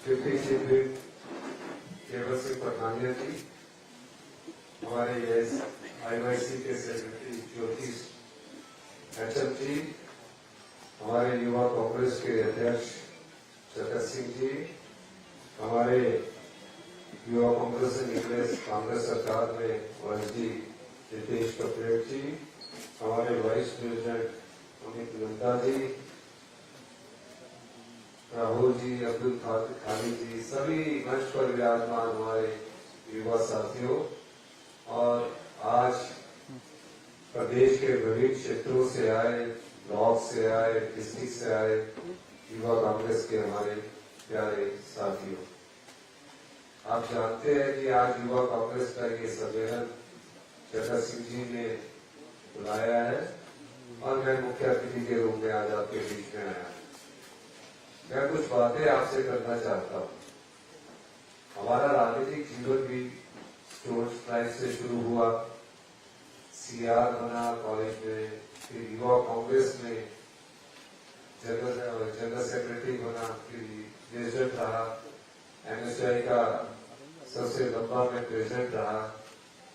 Deputy chief whip केवल सिंह पठानिया जी, हमारे IYC के सेक्रेटरी ज्योतिष HM जी, हमारे युवा कांग्रेस के अध्यक्ष जगत सिंह जी, हमारे युवा कांग्रेस से निकले कांग्रेस सरकार में OSD रितेश कपलेट जी, हमारे वाइस प्रेसिडेंट अमित नंदा जी, राहुल जी, अब्दुल खालिद जी, सभी मंच पर विराजमान हमारे युवा साथियों, और आज प्रदेश के विभिन्न क्षेत्रों से आए, ब्लॉक से आए, डिस्ट्रिक्ट से आए युवा कांग्रेस के हमारे प्यारे साथियों, आप जानते हैं कि आज युवा कांग्रेस का ये सम्मेलन जगत सिंह जी ने बुलाया है और मैं मुख्य अतिथि के रूप में आज आपके बीच में आया। मैं कुछ बातें आपसे करना चाहता हूँ। हमारा राजनीतिक जीवन भी स्टूडेंट्स लाइफ से शुरू हुआ, CR बना कॉलेज में, फिर युवा कांग्रेस में जनरल सेक्रेटरी बना, फिर प्रेसिडेंट रहा, MSI का सबसे लंबा में प्रेसिडेंट रहा,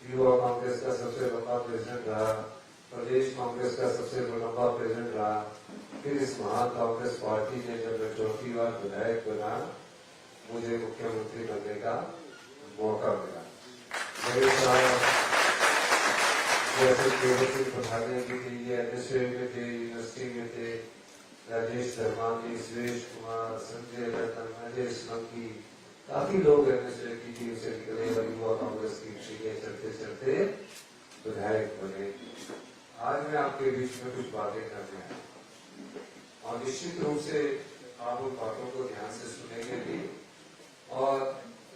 युवा कांग्रेस का सबसे लंबा प्रेसिडेंट रहा, प्रदेश कांग्रेस का सबसे लंबा प्रेसिडेंट रहा। फिर इस महान कांग्रेस पार्टी ने जब मैं चौथी बार विधायक बना, मुझे मुख्यमंत्री बनने का मौका मिला। मेरे साथ जैसे केवल सिंह पठानिया जी थे, ये NSA में थे, यूनिवर्सिटी में थे, राजेश धर्मानी, सुरेश कुमार, संजय रतन, अजय स्लंकी, काफी लोग NSA की टीम से निकले और युवा कांग्रेस की सीटें चलते चलते विधायक बने। आज मैं आपके बीच में कुछ बातें करने आया और निश्चित रूप से आप उन बातों को ध्यान से सुनेंगे भी और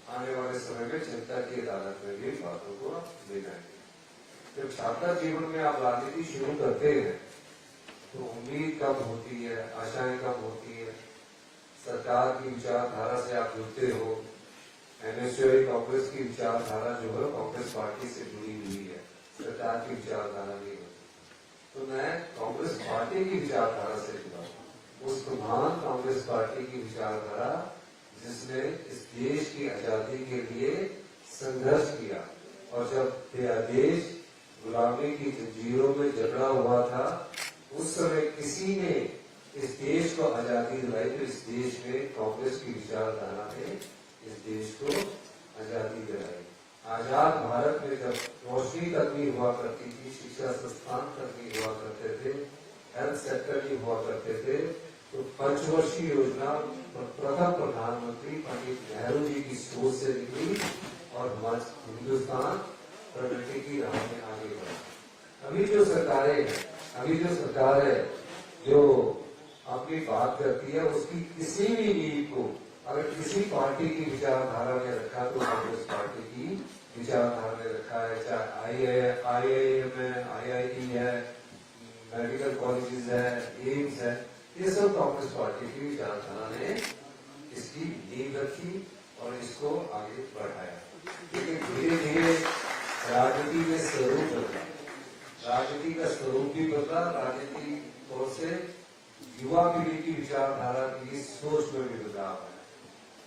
आने वाले समय में जनता की अदालत में भी बातों को ले जाएंगे। जब छात्र जीवन में आप राजनीति शुरू करते हैं तो उम्मीद कम होती है, आशाएं कम होती है, सरकार की विचारधारा से आप जुड़ते हो। NSA कांग्रेस की विचारधारा जो है कांग्रेस पार्टी से जुड़ी हुई है, सरकार की विचारधारा नहीं होती। तो मैं कांग्रेस पार्टी की विचारधारा से जुड़ा, उस महान कांग्रेस पार्टी की विचारधारा जिसने इस देश की आजादी के लिए संघर्ष किया, और जब यह देश गुलामी की जंजीरों में जकड़ा हुआ था, उस समय किसी ने इस देश को आजादी दिलाई, तो इस देश में कांग्रेस की विचारधारा ने इस देश को आजादी दिलाई। आजाद भारत में जब रोशनी तक नहीं हुआ करती थी, शिक्षा संस्थान तक नहीं हुआ करते थे, हेल्थ सेक्टर नहीं हुआ करते थे, तो पंचवर्षीय योजना प्रथम प्रधानमंत्री पंडित नेहरू जी की सोच से निकली और हिंदुस्तान प्रगति की राह में आगे बढ़ा। अभी जो सरकार है जो अपनी बात करती है, उसकी किसी भी नींव को अगर किसी पार्टी की विचारधारा में रखा तो कांग्रेस पार्टी की विचारधारा में रखा है। चाहे IIM है, IIT है, मेडिकल कॉलेजेस है, एम्स है, ये सब कांग्रेस पार्टी की विचारधारा ने इसकी नींव रखी और इसको आगे बढ़ाया। लेकिन धीरे धीरे राजनीति में स्वरूप बदला, राजनीति का स्वरूप भी बदला, राजनीति तौर से युवा पीढ़ी की विचारधारा की सोच में भी बदलाव है।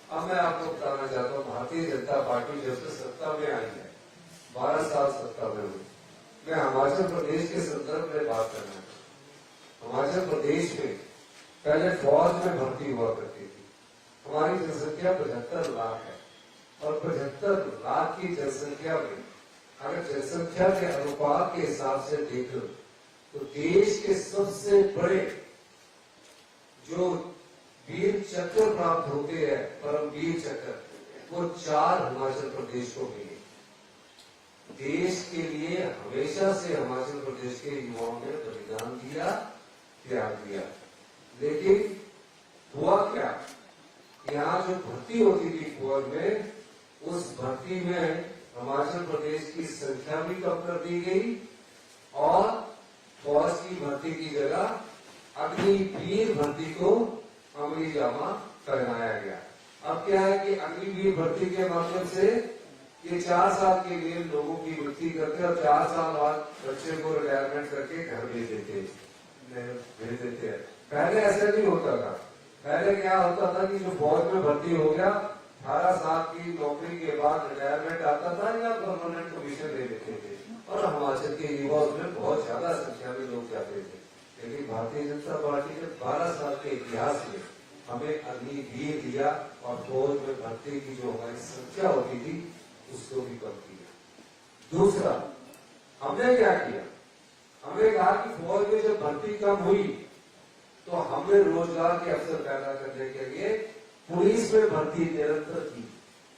अब मैं आपको बताना चाहता हूँ, भारतीय जनता पार्टी जब से सत्ता में आई है, 12 साल सत्ता में हुई। मैं हिमाचल प्रदेश के संदर्भ में बात करना चाहता हूँ। हिमाचल प्रदेश में पहले फौज में भर्ती हुआ करती थी। हमारी जनसंख्या 75 लाख है और 75 लाख की जनसंख्या में अगर जनसंख्या के अनुपात के हिसाब से देखो तो देश के सबसे बड़े जो वीर चक्र प्राप्त होते हैं, परमवीर चक्र, वो 4 हिमाचल प्रदेश को मिले। देश के लिए हमेशा से हिमाचल प्रदेश के युवाओं ने बलिदान दिया, त्याग दिया। लेकिन हुआ क्या, यहाँ जो भर्ती होती थी फौज में, उस भर्ती में हिमाचल प्रदेश की संख्या भी कम कर दी गई और फौज की भर्ती की जगह अग्निवीर भर्ती को अमली जामा पहनाया गया। अब क्या है कि अग्निवीर भर्ती के माध्यम से ये 4 साल के लिए लोगों की भर्ती करते और 4 साल बाद बच्चे को रिटायरमेंट करके घर भेज देते हैं। पहले ऐसा नहीं होता था। पहले क्या होता था कि जो फौज में भर्ती हो गया 18 साल की नौकरी के बाद रिटायरमेंट आता था या परमानेंट कमीशन ले लेते थे, और हिमाचल के युवा उसमें बहुत ज्यादा संख्या में लोग जाते थे। लेकिन भारतीय जनता पार्टी ने 12 साल के इतिहास में हमें अग्निवीर दिया और फौज में भर्ती की जो हमारी संख्या होती थी उसको भी कम किया। दूसरा, हमने क्या किया, हमने कहा कि फौज में जब भर्ती कम हुई तो हमने रोजगार के अवसर पैदा करने के लिए पुलिस में भर्ती निरंतर की।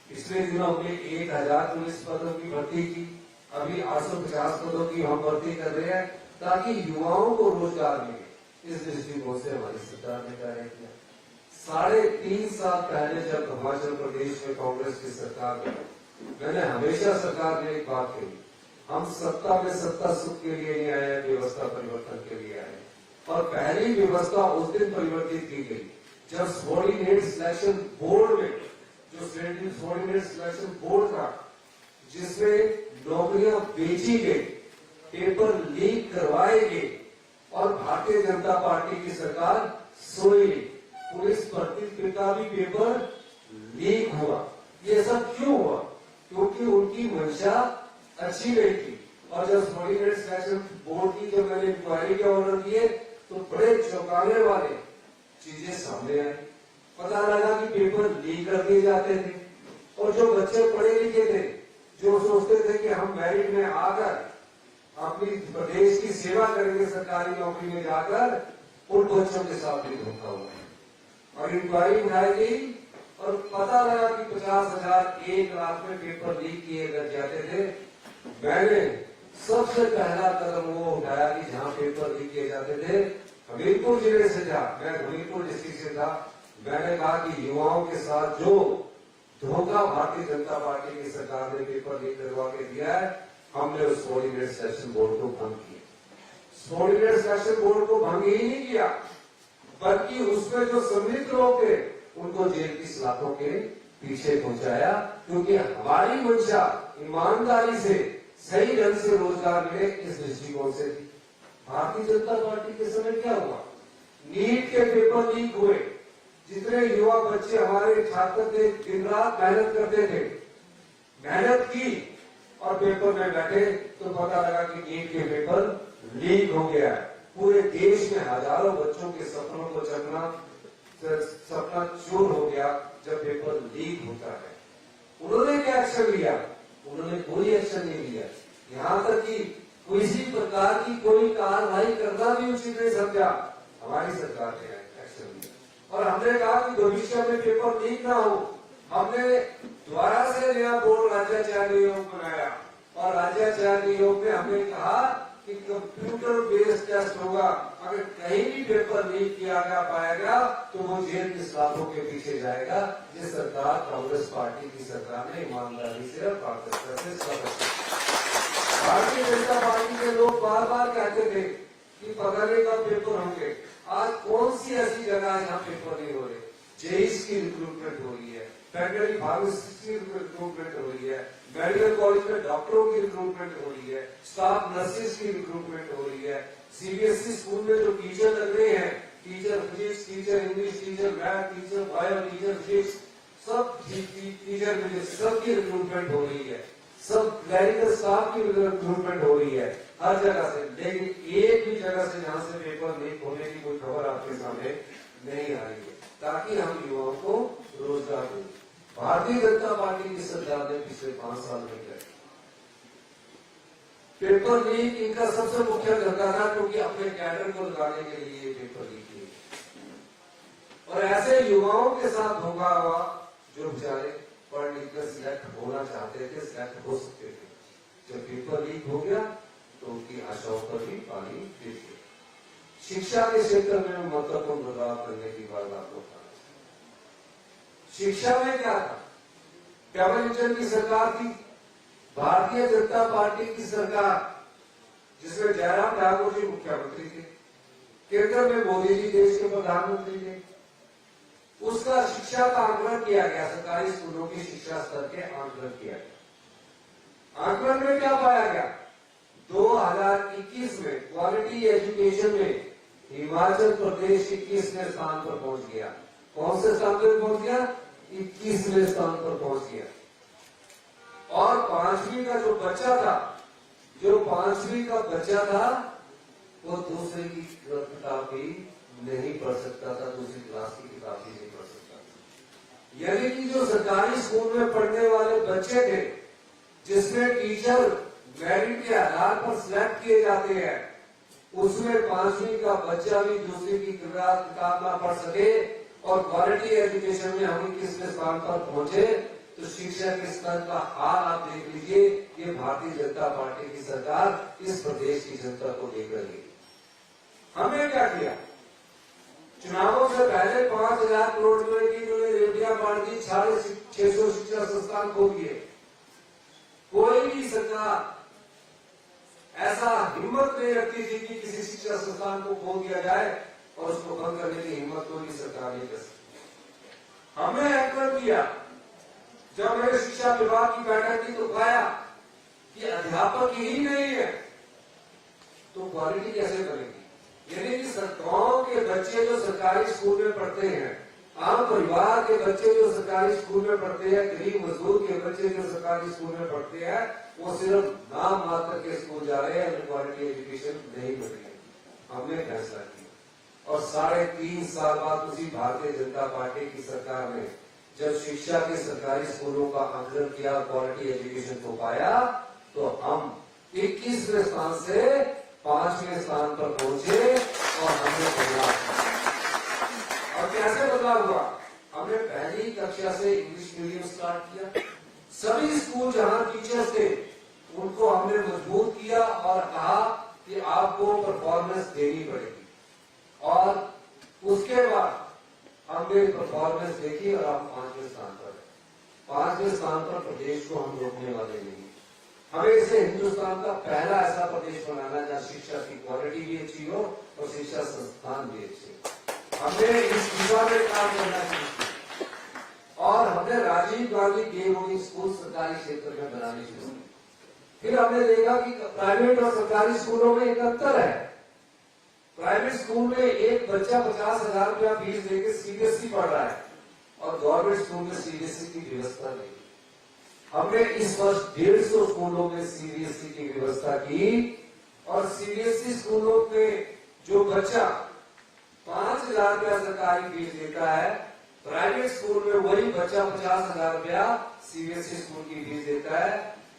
पिछले दिनों हमने 1000 पुलिस पदों की भर्ती की, अभी 850 पदों की हम भर्ती कर रहे हैं ताकि युवाओं को रोजगार मिले। इस दृष्टिकोण से हमारी सरकार ने कार्य किया। 3.5 साल पहले जब हिमाचल प्रदेश में कांग्रेस की सरकार बनी, मैंने हमेशा सरकार ने एक बात कही, हम सत्ता में सत्ता सुख के लिए नहीं आए, व्यवस्था परिवर्तन के लिए आए। और पहली व्यवस्था उस दिन परिवर्तित की गई जब सबॉर्डिनेट सिलेक्शन बोर्ड में, जो सबॉर्डिनेट सिलेक्शन बोर्ड था जिसमें नौकरियां बेची गई, पेपर लीक करवाए गए और भारतीय जनता पार्टी की सरकार सोई। पुलिस भर्ती का भी पेपर लीक हुआ। ये सब क्यों हुआ? क्योंकि उनकी मंशा अच्छी नहीं थी। और जब सबॉर्डिनेट सिलेक्शन बोर्ड की जब मैंने इंक्वायरी के ऑर्डर दिए तो बड़े चौंकाने वाले चीजें सामने आई। पता लगा कि पेपर लीक कर दिए जाते थे और जो बच्चे पढ़े लिखे थे, जो सोचते थे कि हम मेरिट में आकर अपनी प्रदेश की सेवा करेंगे सरकारी नौकरी में जाकर, उन बच्चों के साथ भी धोखा हुआ। और इंक्वायरी उठाई गई और पता लगा कि 50,000 1 लाख में पेपर लीक किए जाते थे। मैंने सबसे पहला कदम वो उठाया कि जहां पेपर लीक किए जाते थे, हमीरपुर जिले से था, मैं हमीरपुर डिस्ट्रिक्ट से था, मैंने कहा कि युवाओं के साथ जो धोखा भारतीय जनता पार्टी की सरकार ने पेपर लीक करवा के दिया है, हमने उस सबॉर्डिनेट सिलेक्शन बोर्ड को भंग किया। सबॉर्डिनेट सिलेक्शन बोर्ड को भंग ही नहीं किया, बल्कि उसमें जो सम्मिलित लोग थे उनको जेल की सलाखों के पीछे पहुंचाया, क्योंकि हमारी मंशा ईमानदारी से सही ढंग से रोजगार मिले इस दृष्टिकोण से थी। भारतीय जनता पार्टी के समय क्या हुआ? नीट के पेपर लीक हुए। जितने युवा बच्चे हमारे छात्र थे दिन रात मेहनत करते थे, मेहनत की और पेपर में बैठे तो पता लगा कि नीट के पेपर लीक हो गया है। पूरे देश में हजारों बच्चों के सपनों को सपना चूर हो गया जब पेपर लीक होता है। उन्होंने क्या एक्शन लिया? उन्होंने कोई एक्शन नहीं लिया। यहाँ तक कि किसी प्रकार की कोई कार्रवाई करना भी उचित नहीं समझा। हमारी सरकार ने एक्शन लिया और हमने कहा कि भविष्य में पेपर लीक ना हो। हमने दोबारा से नया बोर्ड राज्याचार्य नियोग बनाया और राज्याचार्य नियोग में हमने कहा कि कंप्यूटर बेस्ड टेस्ट होगा। अगर कहीं भी पेपर लीक किया गया पाया गया तो वो जेल की सलाखों के पीछे जाएगा। जिस सरकार कांग्रेस पार्टी की सरकार ने ईमानदारी से और पारदर्शिता से सब। भारतीय जनता पार्टी के लोग बार बार कहते थे कि पता नहीं कब पेपर होंगे। आज कौन सी ऐसी जगह है जहाँ पेपर नहीं हो रहे? जेईस की रिक्रूटमेंट हो रही है, वेटरनरी फार्मासिस्ट की रिक्रूटमेंट हो रही है, मेडिकल कॉलेज में डॉक्टरों की रिक्रूटमेंट हो रही है, स्टाफ नर्सेज की रिक्रूटमेंट हो रही है। सीबीएसई स्कूल में जो टीचर लग रहे हैं, teacher physics, teacher English, teacher math, teacher bio, teacher physics, सब टीचर सबकी रिक्रूटमेंट हो रही है। सब क्लरिकल स्टाफ की रिक्रूटमेंट हो रही है हर जगह से। लेकिन एक भी जगह से जहां से पेपर लीक होने की कोई खबर आपके सामने नहीं आ रही है, ताकि हम युवाओं को रोजगार दें। भारतीय जनता पार्टी की सरकार ने पिछले 5 साल में किया। पेपर लीक इनका सबसे मुख्य धंधा था, क्योंकि अपने कैडर को लगाने के लिए पेपर लीक किए और ऐसे युवाओं के साथ धोखा हुआ जो बेचारे पढ़ लिख कर सिलेक्ट होना चाहते थे, सिलेक्ट हो सकते थे। जब पेपर लीक हो गया तो उनकी आशाओं पर भी पानी फिर गया। शिक्षा के क्षेत्र में महत्वपूर्ण बदलाव करने की बात आपको कहा। शिक्षा में क्या था? कमलनाथ की सरकार थी, भारतीय जनता पार्टी की सरकार, जिसमें जयराम ठाकुर जी मुख्यमंत्री थे, केंद्र में मोदी जी देश के प्रधानमंत्री थे। उसका शिक्षा का आंकलन किया गया, सरकारी स्कूलों की शिक्षा स्तर के आंकलन किया गया। आंकलन में क्या पाया गया? 2021 में क्वालिटी एजुकेशन में हिमाचल प्रदेश 21वें स्थान पर पहुंच गया। कौन से स्थान पर पहुंच गया? 21वें स्थान पर पहुंच गया। और 5वीं का जो बच्चा था, जो 5वीं का बच्चा था, वो दूसरे की किताब भी नहीं पढ़ सकता था, दूसरी क्लास की किताब भी नहीं पढ़ सकता था। यानी कि जो सरकारी स्कूल में पढ़ने वाले बच्चे थे, जिसमें टीचर मेरिट के आधार पर सिलेक्ट किए जाते हैं, उसमें 5वीं का बच्चा भी दूसरी की किताब ना पढ़ सके और क्वालिटी एजुकेशन में हम 21वें स्थान पर पहुंचे, तो शिक्षा के स्तर का हाल आप देख लीजिए। ये भारतीय जनता पार्टी की सरकार इस प्रदेश की जनता को देख रही है। हमने क्या किया? चुनावों से पहले 5,000 करोड़ रुपए की उन्होंने रेवड़ियां बांट दी, 650 शिक्षा संस्थान खोल दिए। कोई भी सरकार ऐसा हिम्मत नहीं रखती थी कि किसी शिक्षा संस्थान को खोल दिया जाए और उसको बंद करने की हिम्मत कोई भी सरकार नहीं कर सकती। हमने एक्ट किया। जब मैंने शिक्षा विभाग की बैठक की तो पाया कि अध्यापक ही नहीं है तो क्वालिटी कैसे बनेगी? यानी कि गांव के बच्चे जो सरकारी स्कूल में पढ़ते हैं, आम परिवार के बच्चे जो सरकारी स्कूल में पढ़ते हैं, गरीब मजदूर के बच्चे जो सरकारी स्कूल में पढ़ते हैं, वो सिर्फ नाम मात्र के स्कूल जा रहे हैं, क्वालिटी एजुकेशन नहीं मिल रही है। हमने फैसला किया और 3.5 साल बाद उसी भारतीय जनता पार्टी की सरकार ने जब शिक्षा के सरकारी स्कूलों का आकलन किया, क्वालिटी एजुकेशन को पाया, तो हम 21वें स्थान से 5वें स्थान पर पहुंचे और हमने बदलाव किया। और कैसे बदलाव हुआ? हमने पहली कक्षा से इंग्लिश मीडियम स्टार्ट किया। सभी स्कूल जहां टीचर्स थे उनको हमने मजबूत किया और कहा कि आपको परफॉर्मेंस देनी पड़ेगी। और उसके बाद हमने परफॉर्मेंस देखी और हम 5वें स्थान पर है। 5वें स्थान पर प्रदेश को हम रोकने वाले नहीं। हमें इसे हिंदुस्तान का पहला ऐसा प्रदेश बनाना जहाँ शिक्षा की क्वालिटी भी अच्छी हो और शिक्षा संस्थान भी अच्छे हो। हमने इस दिशा में काम करना शुरू और हमने Rajiv Gandhi game boarding school सरकारी क्षेत्र में बनाने शुरू की। फिर हमने देखा कि प्राइवेट और सरकारी स्कूलों में एक अंतर है। प्राइवेट स्कूल में एक बच्चा 50,000 रुपया फीस देकर सीबीएसई पढ़ रहा है और गवर्नमेंट स्कूल में सीबीएसई की व्यवस्था नहीं। हमने इस वर्ष 150 स्कूलों में सीबीएसई की व्यवस्था की और सीबीएसई स्कूलों में जो बच्चा 5,000 रुपया सरकारी फीस देता है, प्राइवेट स्कूल में वही बच्चा 50,000 रुपया सीबीएसई स्कूल की फीस देता है।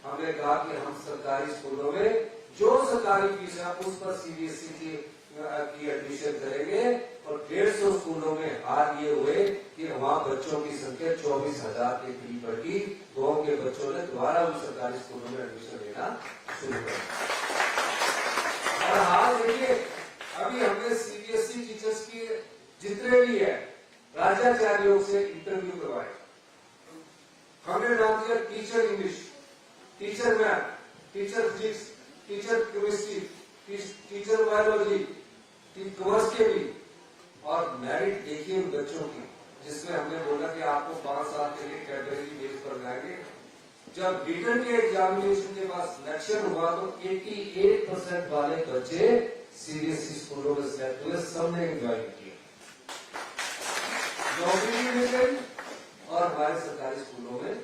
हमने कहा कि हम सरकारी स्कूलों में जो सरकारी फीस है उस पर सीबीएसई की एडमिशन करेंगे और 150 स्कूलों में हाल ये हुए कि वहां बच्चों की संख्या 24,000 के करीब बढ़ी। गांव के बच्चों ने दोबारा उन सरकारी स्कूलों में एडमिशन लेना शुरू कर दिया। और हाल देखिए, अभी हमने सीबीएसई टीचर्स की जितने भी है राज्याचार्यों से इंटरव्यू करवाए। हमने नाम दिया teacher English, teacher math, teacher physics, teacher chemistry, teacher biology, commerce के भी। और मेरिट देखिए उन बच्चों की, जिसमें हमने बोला कि आपको 5 साल के लिए कैटेगरी बेस पर लाएंगे। जब रिटर्न के एग्जामिनेशन के बाद सिलेक्शन हुआ तो 88% वाले बच्चे सीबीएसई स्कूलों में सिलेक्ट हुए, सबने ज्वाइन किया, नौकरी मिल गई और हमारे सरकारी स्कूलों में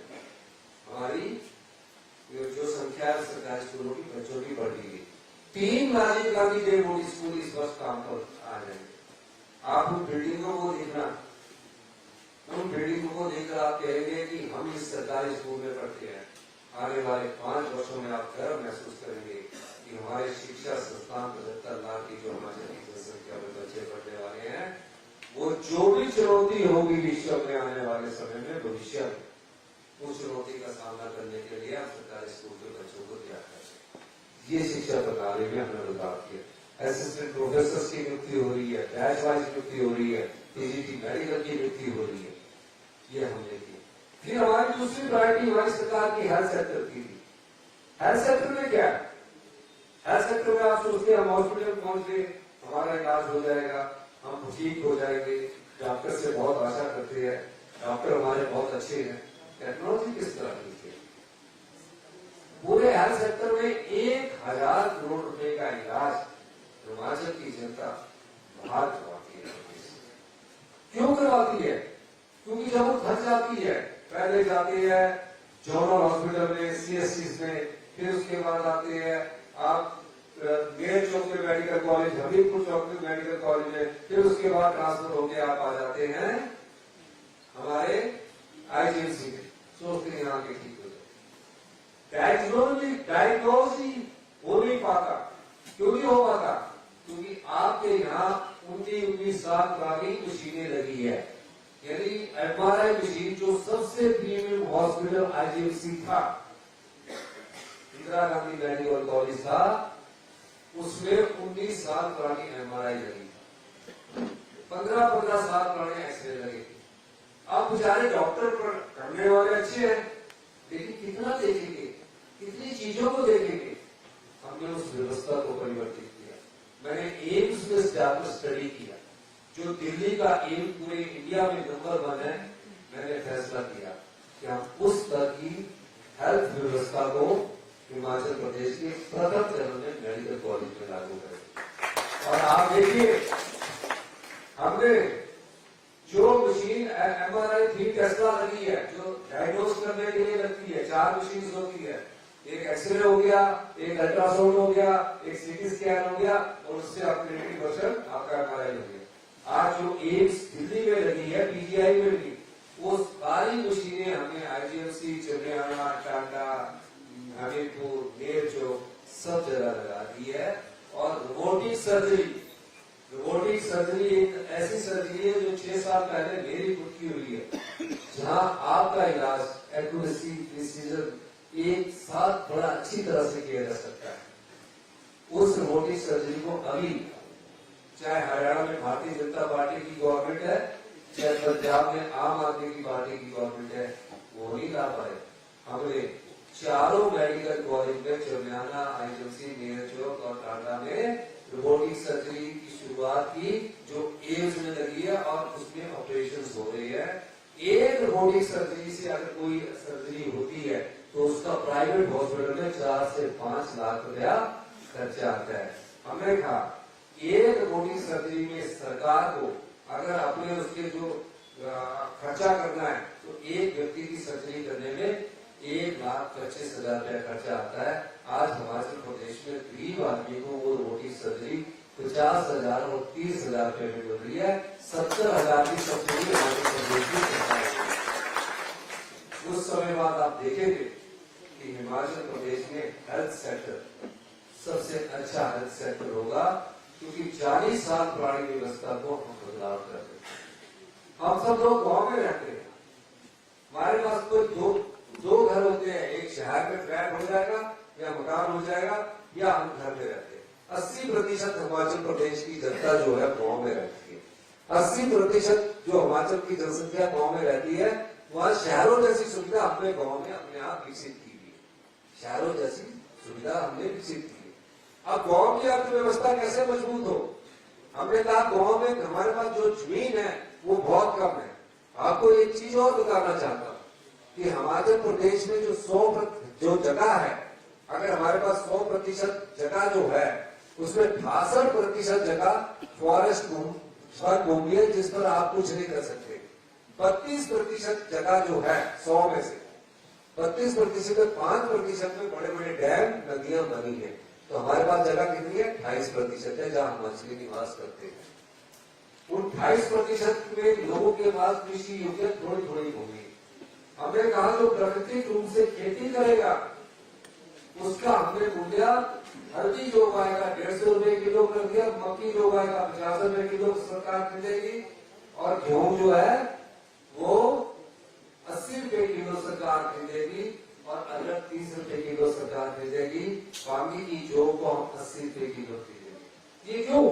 हमारी जो संख्या है सरकारी स्कूलों की बच्चों की बढ़ गई। 3 Rajiv Gandhi game boarding school इस वर्ष काम पर आ जाएंगे। आप उन बिल्डिंगों को देखना, उन बिल्डिंगों को देखकर आप कहेंगे कि हम इस सरकारी स्कूल में पढ़ते हैं। आने वाले 5 वर्षों में आप गर्व महसूस करेंगे कि हमारे शिक्षा संस्थान 75 लाख की जो हमारी जनसंख्या में बच्चे पढ़ने वाले हैं, वो जो भी चुनौती होगी विश्व में आने वाले समय में, भविष्य में, उस चुनौती का सामना करने के लिए आप सरकारी स्कूल के बच्चों को तैयार कर सकते। ये शिक्षा प्रणाली में हमने बदलाव किया। असिस्टेंट प्रोफेसर की नियुक्ति हो रही है, बैच वाइज नियुक्ति हो रही है, पीजीटी मेडिकल की नियुक्ति हो रही है, ये हमने की। फिर हमारी दूसरी प्रायोरिटी हमारी सरकार की हेल्थ सेक्टर की थी। हेल्थ सेक्टर में क्या है? हेल्थ सेक्टर में आप सोचते हैं हम हॉस्पिटल पहुंच गए, हमारा इलाज हो जाएगा, हम ठीक हो जाएंगे, डॉक्टर से बहुत आशा करते हैं, डॉक्टर हमारे बहुत अच्छे हैं। टेक्नोलॉजी किस तरह की थी? पूरे हेल्थ सेक्टर में 1,000 करोड़ रुपए का इलाज हिमाचल की जनता भाग चुकी है। क्यों करवाती है? क्योंकि जब वो थक जाती है, पहले जाती है जनरल हॉस्पिटल में, CSC में, फिर उसके बाद आते हैं आप मेयर चौक में मेडिकल कॉलेज, हमीरपुर चौक में मेडिकल कॉलेज है, फिर उसके बाद ट्रांसफर होके आप आ जाते हैं हमारे IGMC में, सोचते हैं यहाँ के ठीक हो जाए। डायग्नोज ही हो नहीं पाता। क्यों नहीं हो पाता? क्योंकि आपके यहाँ 19 साल पुरानी मशीनें लगी है, यानी MRI मशीन जो सबसे प्रीमियम हॉस्पिटल IGMC था, इंदिरा गांधी मेडिकल कॉलेज था, उसमें 19 साल पुरानी MRI लगी, 15-15 साल पुराने एक्सरे लगे। अब बेचारे डॉक्टर करने वाले अच्छे हैं, लेकिन कितना देखेंगे, कितनी चीजों को देखेंगे। हमने उस व्यवस्था को परिवर्तित किया। मैंने एम्स में जाकर स्टडी किया, जो दिल्ली का एम्स पूरे इंडिया में नंबर 1 है। मैंने फैसला किया कि हम उस तरह की हेल्थ व्यवस्था को हिमाचल प्रदेश के प्रथम चरण में मेडिकल कॉलेज में लागू करें। और आप देखिए, हमने जो मशीन MRI 3 टेस्ला लगी है, जो डायग्नोज करने के लिए लगती है, 4 मशीन होती है, एक एक्सरे हो गया, एक अल्ट्रासाउंड हो गया, एक CT स्कैन हो गया, और उससे अपग्रेडेड वर्जन आपका MRI हो गया। आज जो एम्स दिल्ली में लगी है, PGI में लगी, वो सारी मशीनें हमने IGMC, चंद्रयाना, टाटा, हमीरपुर, मेयर चौक सब जगह लगा दी है। और रोबोटिक सर्जरी एक ऐसी सर्जरी है जो 6 साल पहले मेरी खुद की हुई है, जहां आपका इलाज एक्यूरेसी, प्रिसीजन एक साथ बड़ा अच्छी तरह से किया जा सकता है। उस रोबोटिक सर्जरी को अभी चाहे हरियाणा में भारतीय जनता पार्टी की गवर्नमेंट है, चाहे पंजाब में आम आदमी की पार्टी की गवर्नमेंट है, वो नहीं ला पाए। हमने चारों मेडिकल कॉलेज में, चंद्रयाना, IGMC, मेयर चौक और टाटा में रोबोटिक सर्जरी की शुरुआत की, जो एम्स में लगी है, और उसमें ऑपरेशन हो रही है। एक रोबोटिक सर्जरी से अगर कोई सर्जरी होती है तो उसका प्राइवेट हॉस्पिटल में 4 से 5 लाख रुपया खर्चा आता है। हमने कहा एक रोबोटिक सर्जरी में सरकार को अगर अपने उसके जो खर्चा करना है, तो एक व्यक्ति की सर्जरी करने में 1,25,000 रुपया खर्चा आता है। आज हिमाचल प्रदेश में गरीब आदमी को वो रोबोटिक सर्जरी 50,000 और 30,000 रुपये में मिल रही है। 70,000 की सब्सिडी हिमाचल प्रदेश की सरकार है। उस समय बाद आप देखेंगे कि हिमाचल प्रदेश में हेल्थ सेक्टर सबसे अच्छा हेल्थ सेक्टर होगा, क्योंकि 40 साल पुरानी व्यवस्था को हम बदलाव कर रहे हैं। हम सब लोग गाँव में रहते हैं, हमारे पास कोई दो घर होते हैं, एक शहर में फ्लैट हो जाएगा या मकान हो जाएगा, या हम घर में रहते हैं। 80% हिमाचल प्रदेश की जनता जो है गांव में रहती है। 80% जो हिमाचल की जनसंख्या गांव में रहती है, वह शहरों जैसी सुविधा हमने गांव में अपने आप विकसित की हुई है। शहरों जैसी सुविधा हमने विकसित की है। अब गांव की अर्थव्यवस्था कैसे मजबूत हो? हमने कहा गांव में हमारे पास जो जमीन है वो बहुत कम है। आपको एक चीज और बताना चाहता हूँ कि हिमाचल प्रदेश में जो 100% जो जगह है, अगर हमारे पास 100% जगह जो है, उसमें 68% जगह फॉरेस्ट पर घूमी है, जिस पर आप कुछ नहीं कर सकते। 32% जगह जो है 100 में से 32% में 5% में बड़े बड़े डैम, नदियां बनी है। तो हमारे पास जगह कितनी है? 28% है, जहां हम मछली निवास करते हैं। उन 28% में लोगों के पास कृषि योग्य थोड़ी थोड़ी भूमि। हमने कहा जो प्राकृतिक रूप से खेती करेगा उसका हमने मूल्य, हल्दी जो उगाएगा 150 रुपए किलो कर दिया, मक्की जो उगाएगा 50 रुपए किलो सरकार खरीदेगी, और गेहूं जो है वो 80 रुपए किलो सरकार खरीदेगी, और अदरक 30 रुपए किलो सरकार खरीदेगी। बाकी की जो को हम 80 रुपए किलो खरीदेंगे। ये क्यों?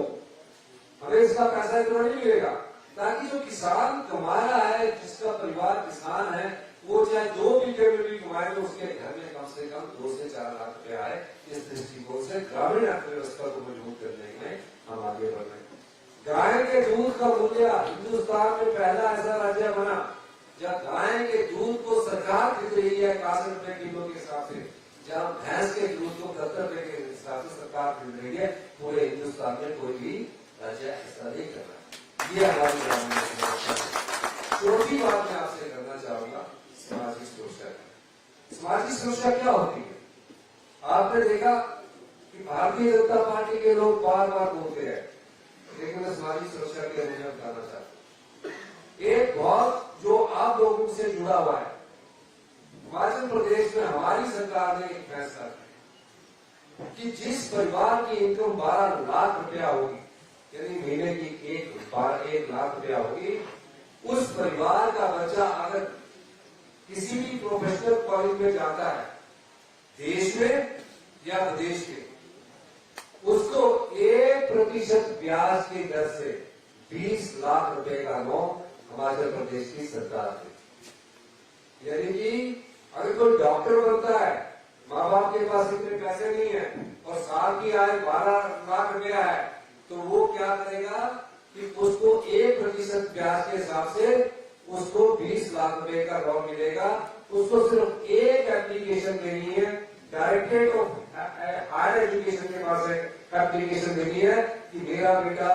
हमें इसका पैसा इतना नहीं मिलेगा, ताकि जो किसान कमा रहा है, जिसका परिवार किसान है, वो चाहे 2 बीघे में भी कमाए, तो उसके घर में कम से कम 2 से 4 लाख रुपए आए। इस दृष्टिकोण से ग्रामीण अर्थव्यवस्था को मजबूत करने में हम आगे बढ़ रहे हैं। गाय के दूध का मूल्य हिंदुस्तान में पहला ऐसा राज्य बना जब गाय के दूध को सरकार खरीद रही है 61 रुपए किलो के हिसाब से, जहां भैंस के दूध को 70 रुपए के हिसाब से सरकार खरीद रही है। पूरे हिंदुस्तान में कोई भी राज्य ऐसा नहीं कर रहा। ये हमारी ग्रामीण समाज का। चौथी बात मैं आपसे करना चाहूंगा, सामाजिक सुरक्षा। सामाजिक सुरक्षा क्या होती है? आपने देखा कि भारतीय जनता पार्टी के लोग बार बार बोलते हैं, लेकिन मैं सामाजिक सुरक्षा के लिए मुझे बताना चाहता हूं। एक बहुत जो आप लोगों से जुड़ा हुआ है, हिमाचल प्रदेश में हमारी सरकार ने एक फैसला किया कि जिस परिवार की इनकम 12 लाख रुपया होगी, यानी महीने की 1 लाख रुपया होगी, उस परिवार का बच्चा अगर किसी भी प्रोफेशनल कॉलेज में जाता है, देश में या विदेश में, उसको 1% ब्याज की दर से 20 लाख रुपए का लोन हिमाचल प्रदेश की सरकार देती। यानी कि अगर कोई डॉक्टर बनता है, माँ बाप के पास इतने पैसे नहीं है और साल की आय 12 लाख रुपया है, तो वो क्या करेगा कि उसको 1% ब्याज के हिसाब से उसको 20 लाख रुपए का लोन मिलेगा। उसको सिर्फ एक एप्लीकेशन देनी है, डायरेक्टरेट ऑफ हायर एजुकेशन के पास एप्लीकेशन देनी है कि मेरा बेटा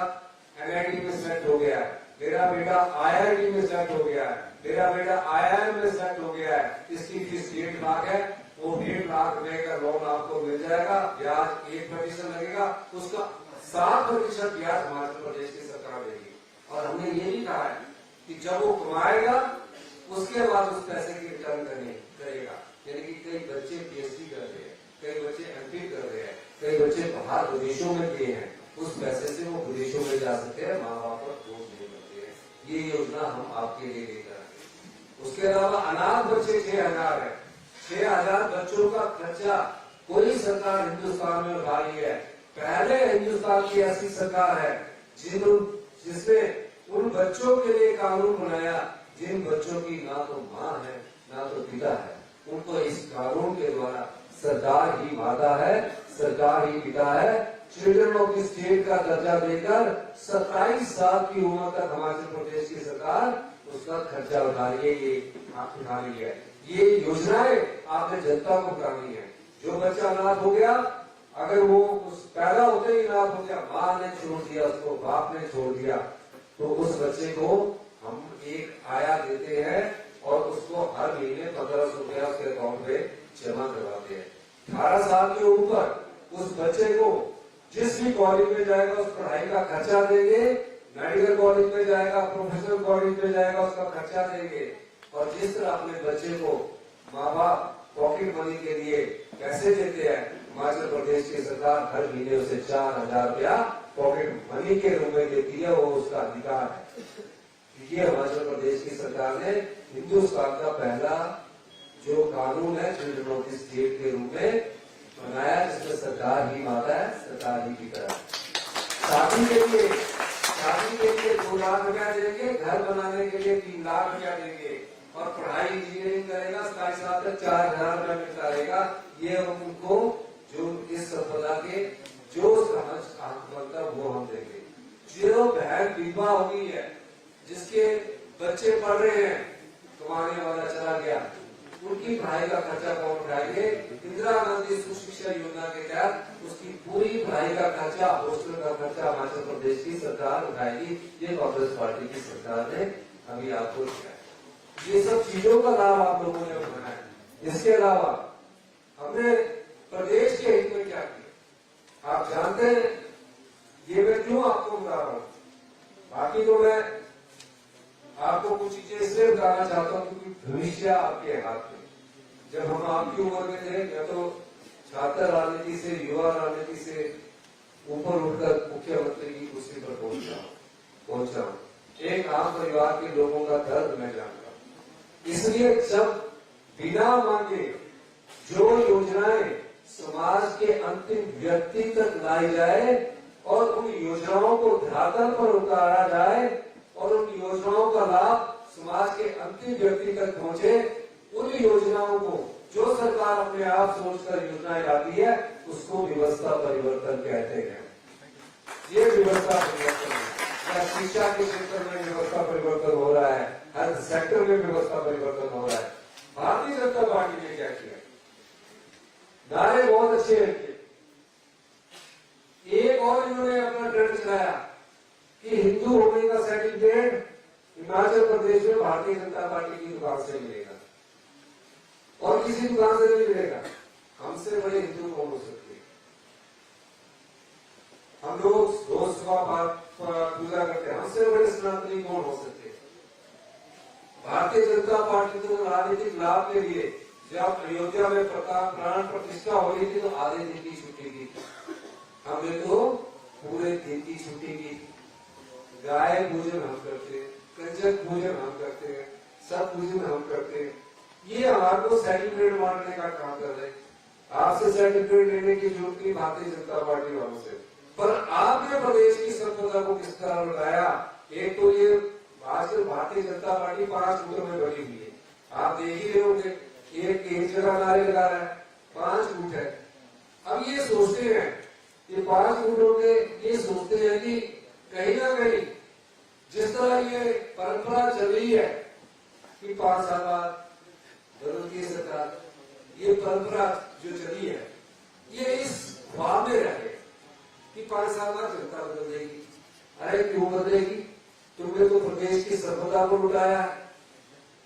NIT में सेलेक्ट हो गया है, मेरा बेटा IIT में सेलेक्ट हो गया है, मेरा बेटा IIM में सेलेक्ट हो गया है, इसकी फीस 1.5 लाख है, वो 1.5 लाख रुपए का लोन आपको मिल जाएगा, ब्याज 1% लगेगा, उसका 7% ब्याज हिमाचल प्रदेश की सरकार देगी। और हमने ये भी कहा है कि जब वो कमाएगा उसके बाद उस पैसे की रिटर्न करेगा। यानी कि कई बच्चे PhD कर रहे हैं, कई बच्चे MPhil कर रहे हैं, कई बच्चे बाहर विदेशों में गए हैं, उस पैसे से वो विदेशों में जा सकते हैं, माँ बाप पर बोझ नहीं बनते हैं। ये योजना हम आपके लिए लेकर आए। उसके अलावा अनाथ बच्चे 6,000 है, 6,000 बच्चों का खर्चा कोई सरकार हिंदुस्तान में उठा रही है। पहले हिंदुस्तान की ऐसी सरकार है जिसने उन बच्चों के लिए कानून बनाया जिन बच्चों की ना तो माँ है ना तो पिता है। उनको इस कानून के द्वारा सरकार ही माता है, सरकार ही पिता है। चिल्ड्रन ऑफ द स्टेट का दर्जा देकर 27 साल की उम्र तक हिमाचल प्रदेश की सरकार उसका खर्चा उठा रही है। ये उठा रही है। ये योजनाएं आपने जनता को करानी है। जो बच्चा अनाथ हो गया, अगर वो उस पैदा होते ही अनाथ हो गया, माँ ने छोड़ दिया उसको, बाप ने छोड़ दिया, तो उस बच्चे को हम एक आया देते हैं और उसको हर महीने 1500 रुपया उसके अकाउंट में जमा करवाते हैं। 18 साल के ऊपर उस बच्चे को जिस भी कॉलेज में जाएगा उस पढ़ाई का खर्चा देंगे, मेडिकल कॉलेज में जाएगा, प्रोफेशनल कॉलेज में जाएगा, उसका खर्चा देंगे। और जिस तरह अपने बच्चे को माँ बाप पॉकेट मनी के लिए पैसे देते हैं, हिमाचल प्रदेश की सरकार हर महीने उसे 4,000 रुपया पॉकेट मनी के रूप में देती है। वो उसका अधिकार है। ये हिमाचल प्रदेश की सरकार ने हिंदुस्तान का पहला जो कानून है चिल्ड्रन ऑफ द स्टेट के रूप में बनाया, जिसमें सरकार ही माता है, सरकार ही पिता है। शादी के लिए 2 लाख रुपया देंगे, घर बनाने के लिए 3 लाख रुपया देंगे और पढ़ाई इंजीनियरिंग करेगा 27 साल तक 4,000 रुपया मिलता रहेगा। ये उनको जो इस संपदा के जो बनता वो हम देंगे। जो बहन विधवा हो गई है, जिसके बच्चे पढ़ रहे हैं, कमाने वाला चला गया, उनकी पढ़ाई का खर्चा कौन उठाएंगे? इंदिरा गांधी सुशिक्षा योजना के तहत उसकी पूरी पढ़ाई का खर्चा, हॉस्टल का खर्चा हिमाचल प्रदेश की सरकार उठाएगी। ये कांग्रेस पार्टी की सरकार ने अभी आपको दिया है। ये सब चीजों का लाभ आप लोगों ने उठाना है। इसके अलावा हमने प्रदेश के हित में क्या किया आप जानते हैं। ये मैं क्यों आपको बता रहा हूं, बाकी तो मैं आपको कुछ चीजें इसलिए बताना चाहता हूं क्योंकि भविष्य आपके हाथ में। जब हम आपकी उम्र में थे, मैं तो छात्र राजनीति से, युवा राजनीति से ऊपर उठकर मुख्यमंत्री की कुर्सी पर पहुंचा हूं। एक आम परिवार के लोगों का दर्द मैं जानता हूं। इसलिए जब बिना मांगे जो योजनाएं समाज के अंतिम व्यक्ति तक लाई जाए और उन योजनाओं को धरातल पर उतारा जाए और उन योजनाओं का लाभ समाज के अंतिम व्यक्ति तक पहुंचे, उन योजनाओं को जो सरकार अपने आप सोचकर योजनाएं लाती है उसको व्यवस्था परिवर्तन कहते हैं। ये व्यवस्था परिवर्तन है। शिक्षा के क्षेत्र में व्यवस्था परिवर्तन हो रहा है, हर सेक्टर में व्यवस्था परिवर्तन हो रहा है। भारतीय जनता पार्टी ने क्या किया? नारे बहुत अच्छे रखे। एक और इन्होंने अपना ट्रेंड चलाया कि हिंदू होने का सर्टिफिकेट हिमाचल प्रदेश में भारतीय जनता पार्टी की दुकान से मिलेगा और किसी दुकान से नहीं मिलेगा। हमसे बड़े हिंदू कौन हो सकते हैं? हम लोग रोज सुबह पूजा करते हैं, हमसे बड़े सनातनी कौन हो सकते हैं? भारतीय जनता पार्टी तो राजनीतिक लाभ के लिए जब अयोध्या में प्राण प्रतिष्ठा हो रही थी तो आधे दिन की छुट्टी की, हमने तो पूरे दिन की छुट्टी की। गाय पूजन हम करते हैं, कंजक पूजन हम करते हैं, सब पूजन हम करते हैं। ये हमारे को सर्टिफिकेट मांगने का काम कर रहे हैं। आपसे सर्टिफिकेट लेने की जरूरत नहीं भारतीय जनता पार्टी वालों से, पर आपने प्रदेश की संपदा को किस तरह लुटाया। एक तो ये आजकल भारतीय जनता पार्टी 5 गुटों में बनी हुई है, आप देख ही रहे होंगे। एक जगह नारे लगा रहा है, 5 गुट है। अब ये सोचते हैं कि 5 गुटों के ये सोचते हैं कि कहीं ना कहीं जिस तरह ये परंपरा चल रही है कि 5 साल बाद बदलती है सरकार, ये परंपरा जो चली है ये इस ख्वाब में रह गए कि 5 साल बाद जनता बदल जाएगी। अरे क्यों बदलेगी? तुमने तो प्रदेश की संपदा को लुटाया है।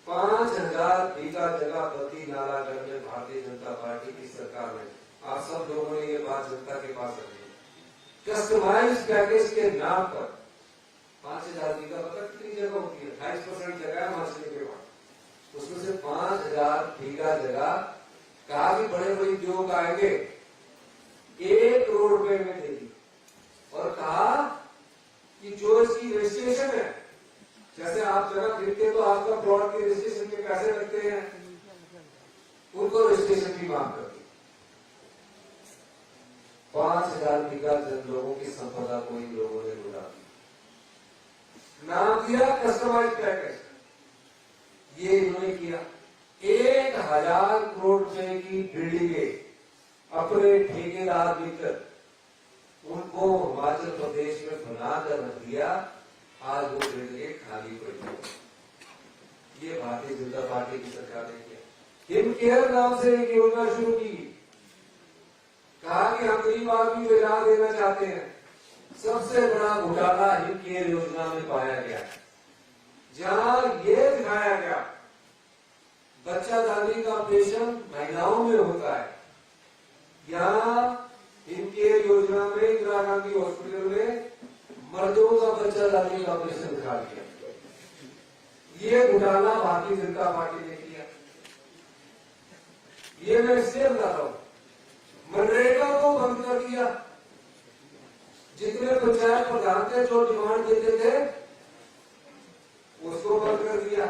5000 बीघा जगह बद्दी नालागढ़ में भारतीय जनता पार्टी की सरकार में आप सब लोगों ने ये बात जनता के पास रखी। कस्टमाइज पैकेज के नाम पर 5000 बीघा पता कितनी जगह होती है? 28% जगह है हिमाचल के पास, उसमें से 5000 बीघा जगह कहा कि बड़े बड़े उद्योग आएंगे 1 करोड़ रुपए में देगी और कहा कि जो इसकी रजिस्ट्रेशन है, जैसे आप जगह खरीदते तो आपका प्लॉट के रजिस्ट्रेशन के पैसे लगते हैं, उनको रजिस्ट्रेशन की मांग करती। 5000 बीघा लोगों की संपदा को इन लोगों ने लुटा दी, नाम दिया कस्टमाइज पैकेज। ये इन्होंने किया। 1000 करोड़ रुपए की बिल्डिंगें अपने ठेकेदार मिलकर उनको हिमाचल प्रदेश में बनाकर रख दिया। आज वो बिल्डिंगें खाली पड़ी। ये भारतीय जनता पार्टी की सरकार ने किया। हिम केयर नाम से एक योजना शुरू की, कहा कि हम गरीब आदमी को इलाज देना चाहते हैं। सबसे बड़ा घोटाला हिम केयर योजना में पाया गया, जहां ये दिखाया गया बच्चादानी का ऑपरेशन महिलाओं में होता है। यहाँ हिम केयर योजना में इंदिरा गांधी हॉस्पिटल में मर्दों का बच्चादानी का ऑपरेशन दिखा दिया। ये घोटाला भारतीय जनता पार्टी ने किया। ये मैं इसलिए बता रहा हूं, मनरेगा को बंद कर दिया। जितने पंचायत प्रधान थे जो डिमांड देते थे उसको बंद कर दिया।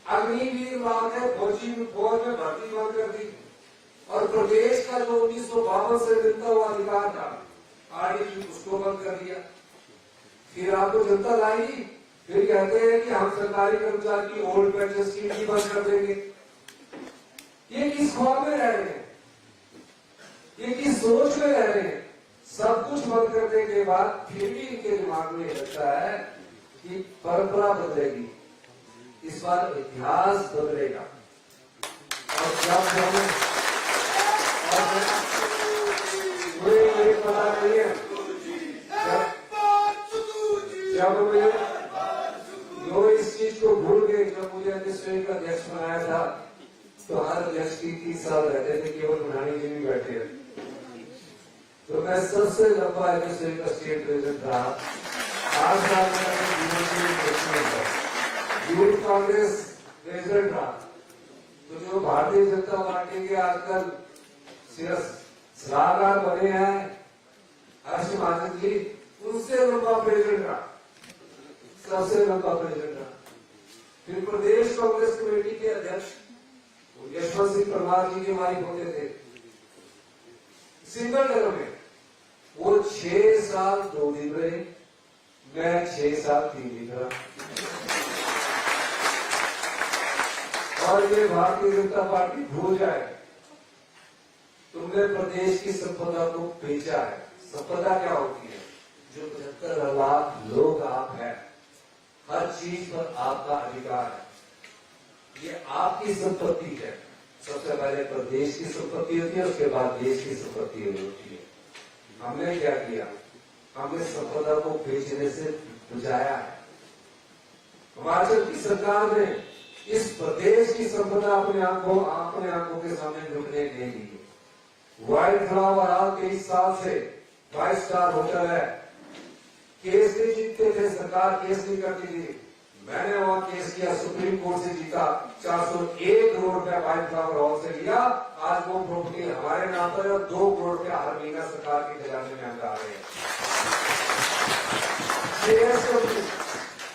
अग्निवीर मांग है फौज में भर्ती बंद कर दी और प्रदेश का जो 1952 से मिलता हुआ अधिकार था आरडीपी, उसको बंद कर दिया। फिर आपको जनता लाई, फिर कहते हैं कि हम सरकारी कर्मचारी की ओल्ड पेंशन स्कीम भी बंद कर देंगे। ये किस ख्वाब में रह रहे हैं? ये किस सोच में रह रहे हैं? सब कुछ बंद करने के बाद फिर भी इनके दिमाग में लगता है कि परंपरा बदलेगी, इस बार इतिहास बदलेगा। और मुझे ये पता नहीं है, जब मैं जो इस चीज को भूल गए, जब मुझे एडमिनिस्ट्रेटिव का अध्यक्ष बनाया था तो हर अध्यक्ष 30 साल रहते थे, केवल बुढ़ानी जी भी बैठे हैं। तो मैं सबसे लंबा एडमिनिस्ट्रेटिव का स्टेट प्रेसिडेंट था। 8 साल में यूथ कांग्रेस प्रेसिडेंट था। तो जो भारतीय जनता पार्टी के आजकल सलाहकार बने हैं हर्ष महाजन जी, उनसे लंबा प्रेसिडेंट था, सबसे लंबा प्रेसिडेंट था। फिर प्रदेश कांग्रेस कमेटी के अध्यक्ष यशवंत सिंह परमार जी के वाइफ होते थे, सिंगल टर्म में वो 6 साल 2 दिन रहे, मैं 6 साल 3 दिन रहा। और ये भारतीय जनता पार्टी भूल जाए, तुमने प्रदेश की संपदा को बेचा है। संपदा क्या होती है? जो 75 लाख लोग आप हैं, हर चीज पर आपका अधिकार है, ये आपकी संपत्ति है। सबसे पहले प्रदेश की संपत्ति होती है, उसके बाद देश की संपत्ति होती है। हमने क्या किया? हमने संपदा को बेचने से बुझाया है। हिमाचल की सरकार ने इस प्रदेश की संपदा अपने आंखों के सामने झुकने नहीं दी। व्हाइट फ्लावर आज 23 साल से 5 स्टार होटल है। केस नहीं जीतते थे, सरकार केस नहीं करती थी। मैंने वहां केस किया, सुप्रीम कोर्ट से जीता, 401 करोड़ रुपया व्हाइट फ्लावर हॉल से लिया। आज वो प्रॉपर्टी हमारे नाम पर और 2 करोड़ रुपया हर महीना सरकार के खजाने में हम ला रहे हैं।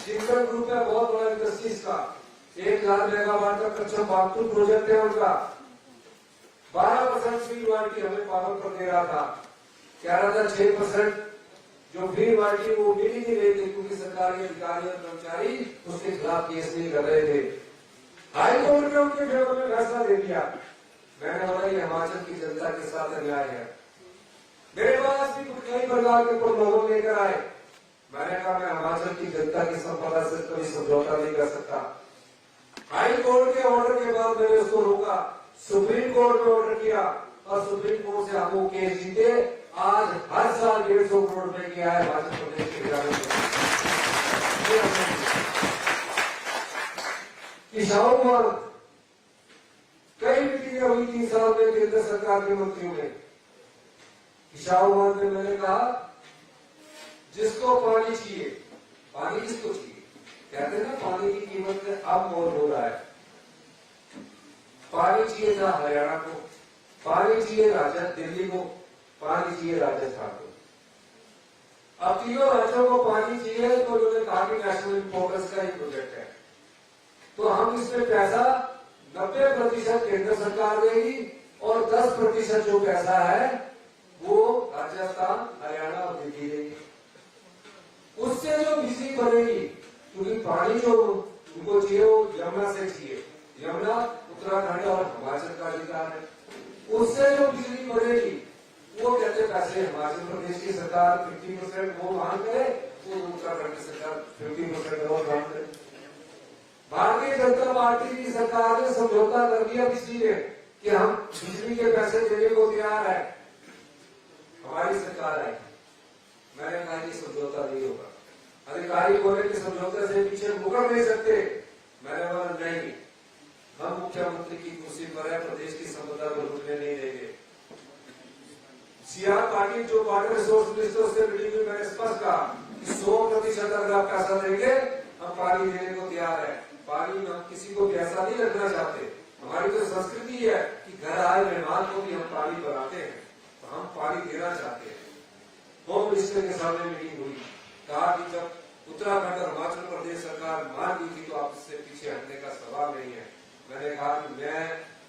जिंदल ग्रुप है बहुत बड़ा इंडस्ट्रीज का, 1,00,000 मेगावाट का कच्चा बागतू प्रोजेक्ट है उनका। 12% फ्री वारंटी हमें पावर पर दे रहा था, कह रहा था 6% जो फ्री वारंटी वो मिल ही नहीं रही थी, क्योंकि सरकारी अधिकारी और कर्मचारी उसके खिलाफ केस नहीं कर रहे थे। हाई कोर्ट ने उनके फेवर में फैसला दे दिया। मैंने बोला ये हिमाचल की जनता के साथ अन्याय है। मेरे पास भी कई प्रकार के प्रलोभन लेकर आए। मैंने कहा मैं हिमाचल की जनता की संपदा से कभी समझौता नहीं कर सकता। हाई कोर्ट के ऑर्डर के बाद मैंने उसको रोका, सुप्रीम कोर्ट में ऑर्डर किया और सुप्रीम कोर्ट से हम केस जीते। आज हर साल 150 करोड़ रुपए की आय हिमाचल प्रदेश के खजाने में। किसानों कई मीटिंगें हुई 3 साल में केंद्र सरकार के मंत्रियों में। किसानों में मैंने कहा जिसको पानी चाहिए, पानी किसको चाहिए, कहते हैं ना पानी की कीमत में अब मोल हो रहा है। पानी चाहिए था हरियाणा को, पानी चाहिए दिल्ली को, पानी चाहिए राजस्थान को। अब तीनों राज्यों को पानी चाहिए तो उन्होंने कहा कि नेशनल इंपोर्टेंस का ही प्रोजेक्ट है, तो हम इसमें पैसा 90% केंद्र सरकार देगी और 10% जो पैसा है वो राजस्थान, हरियाणा और दिल्ली देगी। उससे जो बिजली बनेगी, क्योंकि पानी जो उनको चाहिए वो यमुना से चाहिए, यमुना उत्तराखंड और हिमाचल का अधिकार है। उससे जो बिजली बनेगी वो कहते पैसे हिमाचल प्रदेश की सरकार 50% वो वहन करे, वो उत्तराखंड की सरकार 50% और वहन करे। भारतीय जनता पार्टी की सरकार ने समझौता कर दिया बिजली में कि हम बिजली के पैसे देने को तैयार है। हमारी सरकार आई, मैंने कहा कि समझौता नहीं होगा। अधिकारी बोले कि समझौते से पीछे मुकर नहीं सकते। मैंने बोला नहीं, हम मुख्यमंत्री की कुर्सी पर है, प्रदेश की संपदा को रुकने नहीं देंगे। सीआर पाटिल जो वाटर रिसोर्स मिनिस्टर से मीटिंग में मैंने स्पष्ट कहा कि 100% अगर आप पैसा देंगे हम पानी देने को तैयार है। पानी में हम किसी को पैसा नहीं रखना चाहते। हमारी तो संस्कृति है कि घर आए मेहमान को भी हम पानी बनाते हैं, तो हम पानी देना चाहते हैं। होम मिनिस्टर के सामने मीटिंग हुई, कहा कि जब उत्तराखंड और हिमाचल प्रदेश सरकार मान ली थी तो आप इससे पीछे हटने का सवाल नहीं है। मैंने कहा कि मैं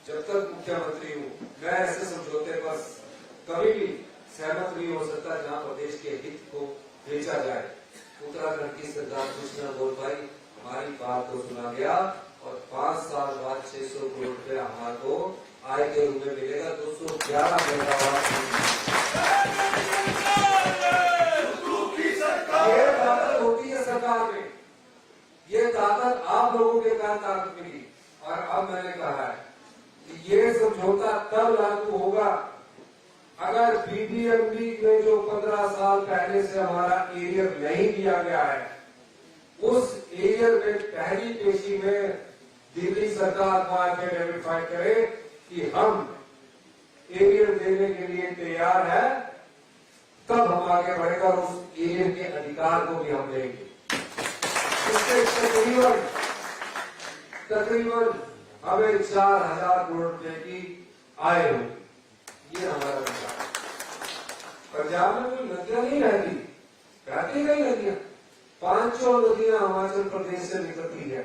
जब तक मुख्यमंत्री हूँ मैं ऐसे समझौते पर कभी भी सहमत नहीं हो सकता जहाँ प्रदेश के हित को बेचा जाए। उत्तराखंड की सरकार कुछ न बोल पाई, हमारी बात को सुना गया और 5 साल बाद 600 करोड़ रुपया हमारे को आय के रूप में मिलेगा। 211 मेगावाट ये ताकत होती है सरकार में, ये ताकत आप लोगों के कारण ताकत मिली। और अब मैंने कहा है कि ये समझौता तब लागू होगा अगर बीबीएमबी में जो 15 साल पहले से हमारा एरियर नहीं दिया गया है, उस एरियर में पहली पेशी में दिल्ली सरकार को आके रेटिफाई करे कि हम एरियर देने के लिए तैयार है, तब हम आगे बढ़ेगा और उस एरियर के अधिकार को भी हम देंगे। इससे तकरीबन हमें 4,000 करोड़ रुपए की आय होगी। ये हमारा विचार। पंजाब में कोई नदियां नहीं रहती, बहती नहीं नदियां। 500 नदियां हिमाचल प्रदेश से निकलती है,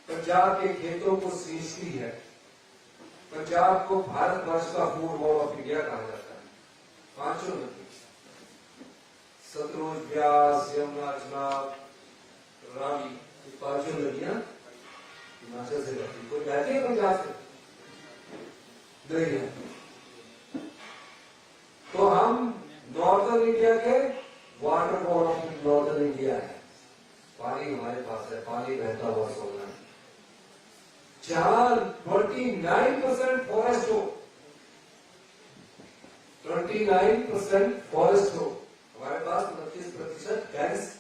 पंजाब के खेतों को सींचती है। पंजाब को भारतवर्ष का फूड हॉल ऑफ इंडिया कहा जाता है। 500 नदी, सतलुज, ब्यास, यमुना, चनाब, रावी, 500 नदियां हिमाचल से बहती। कोई बहती है पंजाब से? नहीं है। तो हम नॉर्दर्न इंडिया के water board of northern India है। पानी हमारे पास है, पानी बहता हुआ सोना है। जहां 29% फॉरेस्ट हो, 29% फॉरेस्ट हो, हमारे पास 29% डेंस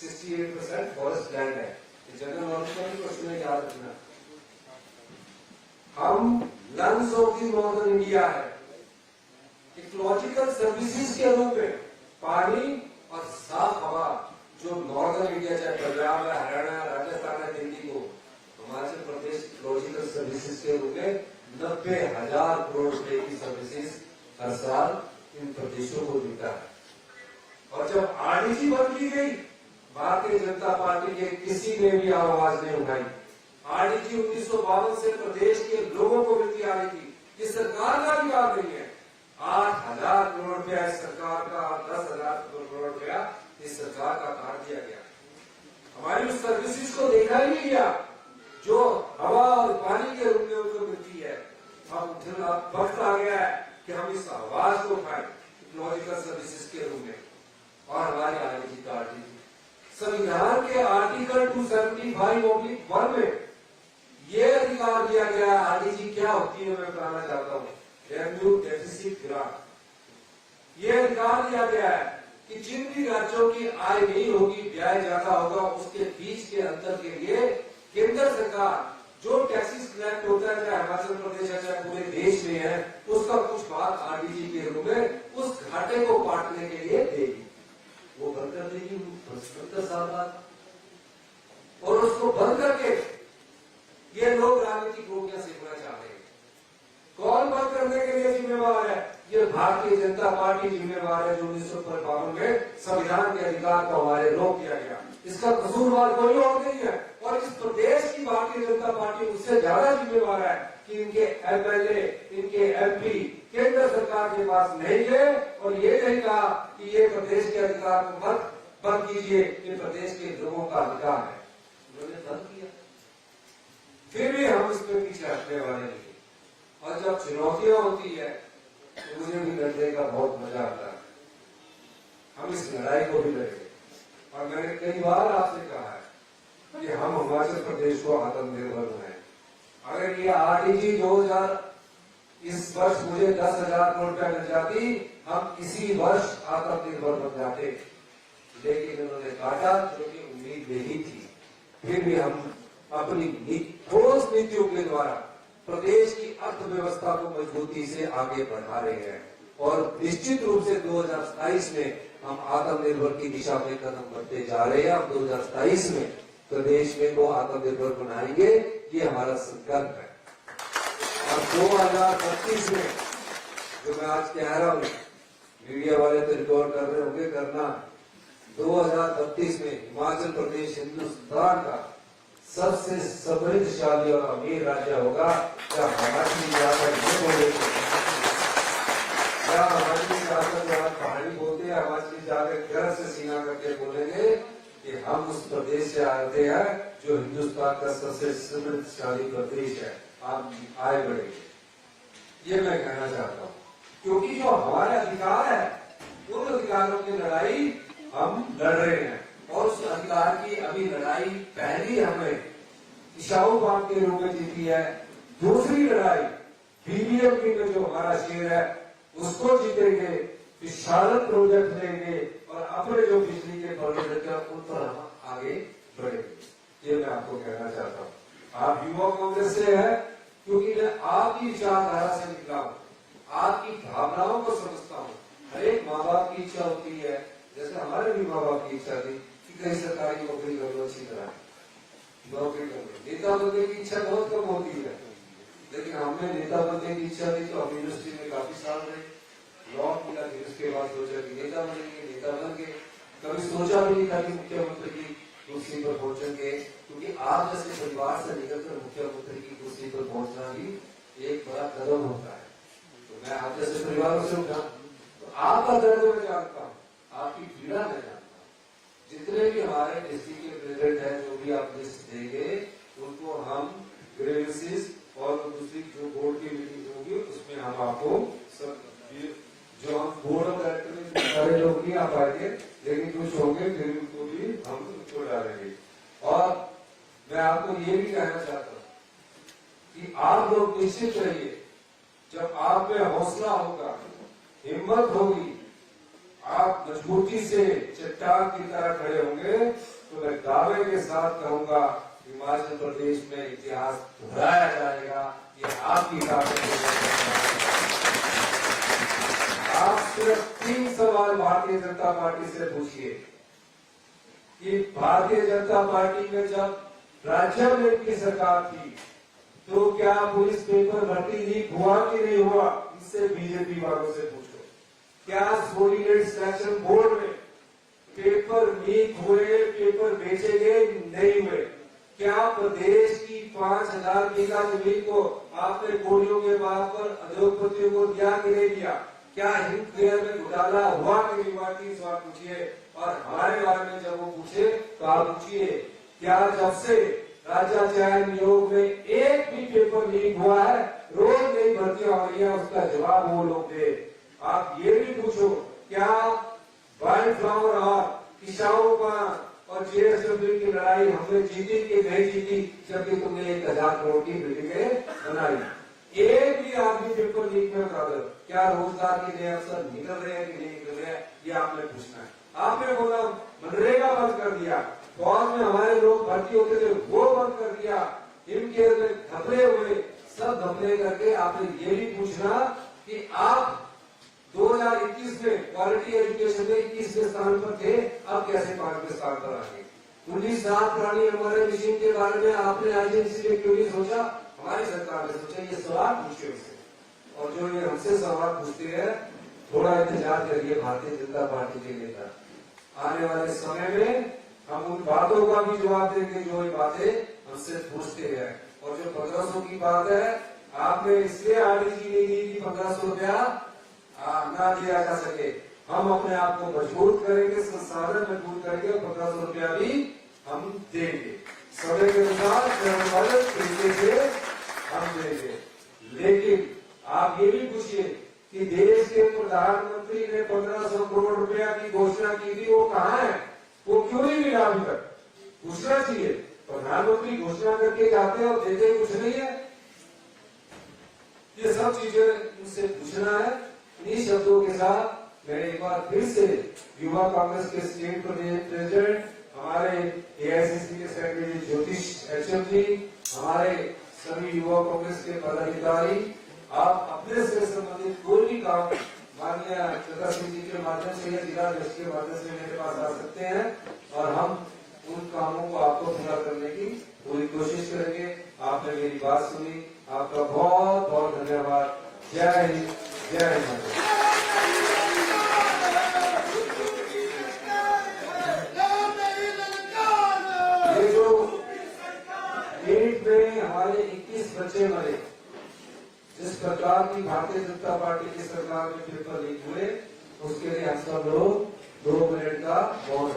68% फॉरेस्ट लैंड है। जनरल नॉलेज का भी क्वेश्चन है, याद रखना। हम lungs of the northern India है। इकोलॉजिकल सर्विसेज के रूप में पानी और साफ हवा जो नॉर्दर्न इंडिया चाहे पंजाब है, हरियाणा, राजस्थान है, दिल्ली को, हिमाचल प्रदेश इकोलॉजिकल सर्विसेज के रूप में 90,000 करोड़ रुपए की सर्विसेज हर साल इन प्रदेशों को देता है। और जब आरडीसी बंद की गई, भारतीय जनता पार्टी के किसी ने भी आवाज नहीं उठाई। आरडीसी 1952 से प्रदेश के लोगों को मिलती आ रही थी। ये सरकार का अधिकार नहीं है। 8,000 करोड़ रुपया इस सरकार का, 10,000 करोड़ रुपया इस सरकार का काट दिया गया। हमारी उस सर्विसेज को देखा ही नहीं गया जो हवा और पानी के रूप में उनको मिलती है। अब वक्त आ गया है कि हम इस आवाज को उठाएं इकोलॉजिकल सर्विसेज के रूप में। और हमारी आरडीसी का संविधान के आर्टिकल 275(1) में ये अधिकार दिया गया है। आरडीसी क्या होती है मैं बताना चाहता हूँ। Revenue deficit grant. ये अधिकार दिया गया है कि जिन भी राज्यों की आय नहीं होगी, व्यय ज्यादा होगा, उसके बीच के अंतर के लिए केंद्र सरकार जो टैक्सेस कलेक्ट होता है, चाहे हिमाचल प्रदेश है चाहे पूरे देश में है, उसका कुछ भाग आरडीसी के रूप में उस घाटे को बांटने के लिए देगी। वो बंद कर देगी 70 साल बाद। और उसको बंद करके ये लोग राजनीतिक रोटियां सेकना चाह रहे हैं। कौन बंद करने के लिए जिम्मेवार है? ये भारतीय जनता पार्टी जिम्मेवार है, जो 1952 में संविधान के अधिकार को हमारे रोक दिया गया। इसका कसूरवार कोई और नहीं है। और इस प्रदेश की भारतीय जनता पार्टी उससे ज्यादा जिम्मेवार है कि इनके एमएलए, इनके एमपी केंद्र सरकार के पास नहीं गए और ये नहीं कहा कि ये प्रदेश के अधिकार को मत बंद कीजिए, ये प्रदेश के लोगों का अधिकार है। उन्होंने बंद किया। फिर भी हम इस पर पीछे हटने वाले नहीं। और जब चुनौतियां होती है तो मुझे भी लड़ने का बहुत मजा आता है। हम इस लड़ाई को भी लड़ेंगे। और मैंने कई बार आपसे कहा है कि हम हिमाचल प्रदेश को आत्मनिर्भर बनाएं। अगर ये आरडीसी 2000 इस वर्ष मुझे 10,000 करोड़ रुपया मिल जाती, हम इसी वर्ष आत्मनिर्भर बन जाते। लेकिन उन्होंने काटा, क्योंकि उम्मीद नहीं थी। फिर भी हम अपनी ठोस नीतियों के द्वारा प्रदेश की अर्थव्यवस्था को मजबूती से आगे बढ़ा रहे हैं। और निश्चित रूप से 2027 में हम आत्मनिर्भर की दिशा में कदम बढ़ते जा रहे हैं। 2027 में प्रदेश में को आत्मनिर्भर बनाएंगे, ये हमारा संकल्प है। और 2032 में जो मैं आज कह रहा हूँ, मीडिया वाले तो रिकॉर्ड कर रहे होंगे, करना 2032 में हिमाचल प्रदेश हिंदुस्तान का सबसे समृद्धशाली और अमीर राज्य होगा। क्या हिमाचली जाकर ये बोलेंगे? क्या हिमाचली जाकर जहाँ कहानी बोलते हैं, हिमाचली जाकर गर्व से सीना करके बोलेंगे कि हम उस प्रदेश से आते हैं जो हिंदुस्तान का सबसे समृद्धशाली प्रदेश है। आप आए बढ़ेंगे, ये मैं कहना चाहता हूँ। क्योंकि जो हमारे अधिकार है, उन अधिकारों की लड़ाई हम लड़ रहे हैं। और उस अधिकार की अभी लड़ाई पहली हमें इशाऊ बांध के रूप में जीती है। दूसरी लड़ाई बीबीएमपी में जो हमारा शेर है उसको जीतेंगे, विशाल प्रोजेक्ट लेंगे और अपने जो बिजली के प्रोजेक्ट है उन पर हम आगे बढ़ेंगे। ये मैं आपको कहना चाहता हूँ। आप युवा कांग्रेस से है क्योंकि मैं आपकी विचारधारा से निकला हूँ, आपकी भावनाओं को समझता हूँ। हर एक माँ बाप की इच्छा होती है, जैसे हमारे भी माँ बाप की इच्छा थी कि कहीं सरकारी नौकरी कर लो, अच्छी तरह नौकरी कर लो। नेता बनने की इच्छा बहुत कम होती है, लेकिन हमने नेता बनने की इच्छा थी तो हम यूनिवर्सिटी में काफी साल रहे, लॉ किया, फिर उसके बाद सोचा कि नेता बनेंगे, नेता बन गए। कभी सोचा भी नहीं था कि मुख्यमंत्री की कुर्सी पर पहुंचेंगे, क्योंकि आप जैसे परिवार से निकलकर मुख्यमंत्री की कुर्सी पर पहुंचना भी एक बड़ा कदम होता है। तो मैं आप जैसे परिवारों से उठा, तो आपका दर्द मैं जानता हूँ, आपकी पीड़ा मैं जानता हूँ। जितने भी हमारे डिस्ट्रिक्ट के प्रेसिडेंट है, जो भी आप लिस्ट देंगे, उनको हम ग्रेवेंसेस और दूसरी जो बोर्ड की मीटिंग होगी उसमें हम आपको सब, जो हम बोर्ड ऑफ डायरेक्टर में सारे लोग नहीं आ पाएंगे, लेकिन कुछ होंगे फिर उनको भी हम उसको डालेंगे। और मैं आपको ये भी कहना चाहता हूँ कि आप लोग निश्चित रहिए, जब आप में हौसला होगा, हिम्मत होगी, आप मजबूती से चट्टान की तरह खड़े होंगे, तो मैं दावे के साथ कहूंगा हिमाचल प्रदेश में इतिहास दोहराया जाएगा। ये आपकी ताकत है। आप सिर्फ 3 सवाल भारतीय जनता पार्टी से पूछिए कि भारतीय जनता पार्टी में जब राज्य में की सरकार थी तो क्या पुलिस पेपर भर्ती लीक हुआ कि नहीं हुआ? इससे बीजेपी वालों से पूछो। क्या कोऑर्डिनेट सिलेक्शन बोर्ड में पेपर लीक हुए, पेपर बेचे गए नहीं हुए? क्या प्रदेश की 5000 बीघा जमीन को आपने गोलियों के बात पर उद्योगपतियों को दिया कि नहीं दिया? क्या हिंदकेयर में घोटाला हुआ कि नहीं हुआ? 3 सवाल पूछिए। और हमारे बारे में जब वो पूछे तो आप पूछिए क्या जब से राज्य चयन नियोग में एक भी पेपर लीक हुआ है? रोज नई भर्तियां हो रही है, उसका जवाब वो लोग दे। आप ये भी पूछो क्या वाइल्ड फ्लावर और किसानों का और जेएसडब्ल्यू की लड़ाई हमने जीती कि नहीं जीती, जबकि तुमने 1000 करोड़ की बिल्डिंगें बनाई? एक भी आदमी पेपर लीक में बता दो। क्या रोजगार के नए अवसर निकल रहे हैं कि नहीं निकल रहे हैं, ये आपने पूछना है। आपने बोला मनरेगा बंद कर दिया, फौज में हमारे लोग भर्ती होते थे वो बंद कर दिया, हिमकेयर में घपले हुए, सब घपले करके आपने ये भी पूछना कि आप 2021 में क्वालिटी एजुकेशन में 21वें स्थान पर थे, अब कैसे 5वें स्थान पर आ गए? 19 रात पुरानी हमारे मिशन के बारे में आपने आईजीएमसी में क्यों नहीं सोचा? हमारी सरकार ने सोचा। ये सवाल पूछिए उससे। और जो ये हमसे सवाल पूछते हैं थोड़ा इंतजार करिए भारतीय जनता पार्टी के नेता। आने वाले समय में हम उन बातों का भी जवाब देंगे जो ये बातें हमसे पूछते हैं। और जो 1500 की बात है, आपने इसलिए आरडीजी नहीं दी कि 1500 रुपया ना दिया जा सके। हम अपने आप को मजबूत करेंगे, संसाधन मजबूत करेंगे और 1500 रुपया भी हम देंगे। समय के अनुसार तरीके से हम देंगे। लेकिन आप ये भी पूछिए कि देश के प्रधानमंत्री ने 1500 करोड़ रुपया की घोषणा की थी, वो कहाँ है? वो क्यों नहीं मिला अभी तक? पूछना चाहिए। प्रधानमंत्री घोषणा करके जाते हैं और देते कुछ नहीं है। ये सब चीजें उनसे पूछना है। इन्हीं शब्दों के साथ मैं एक बार फिर से युवा कांग्रेस के स्टेट प्रेसिडेंट, हमारे एआईसीसी के सेक्रेटरी ज्योतिष एचएम जी, हमारे सभी युवा कांग्रेस के पदाधिकारी, आप अपने से संबंधित कोई भी काम माननीय चंद्र सिंह जी के माध्यम से या जिला अध्यक्ष के माध्यम से मेरे पास आ सकते हैं और हम उन कामों को आपको पूरा करने की पूरी कोशिश करेंगे। आपने मेरी बात सुनी, आपका बहुत बहुत धन्यवाद। जय हिंद, जय हिंद। ये जो नीट में हमारे 21 बच्चे मरे, जिस प्रकार की भारतीय जनता पार्टी की सरकार में पेपर लीक हुए, उसके लिए हम सब लोग 2 मिनट का मौन